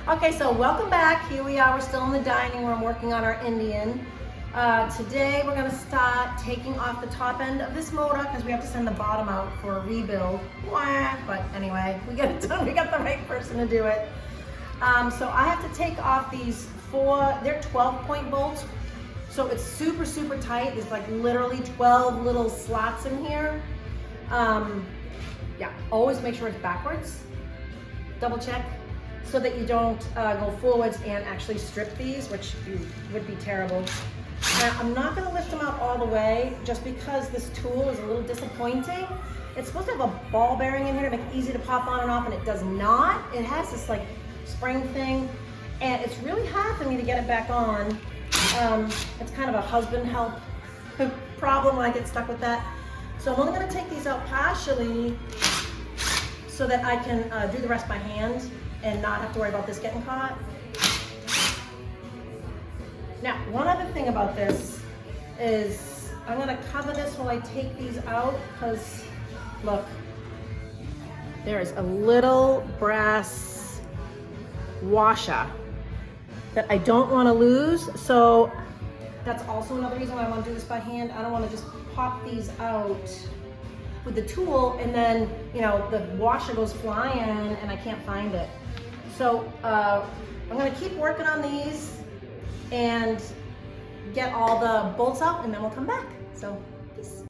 Okay, so welcome back. Here we are, we're still in the dining room working on our Indian. Today we're gonna start taking off the top end of this motor because we have to send the bottom out for a rebuild. Wah, but anyway, we got it done, we got the right person to do it. So I have to take off these they're 12-point bolts. So it's super, super tight. There's like literally 12 little slots in here. Yeah, always make sure it's backwards. Double check so that you don't go forwards and actually strip these, which would be terrible. Now, I'm not gonna lift them out all the way just because this tool is a little disappointing. It's supposed to have a ball bearing in here to make it easy to pop on and off, and it does not. It has this like spring thing, and it's really hard for me to get it back on. It's kind of a husband help problem when I get stuck with that. So I'm only gonna take these out partially so that I can do the rest by hand and not have to worry about this getting caught. Now, one other thing about this is I'm gonna cover this while I take these out because, look, there is a little brass washer that I don't wanna lose. So that's also another reason why I wanna do this by hand. I don't wanna just pop these out with the tool and then, you know, the washer goes flying and I can't find it. So I'm gonna keep working on these and get all the bolts out and then we'll come back. So, peace.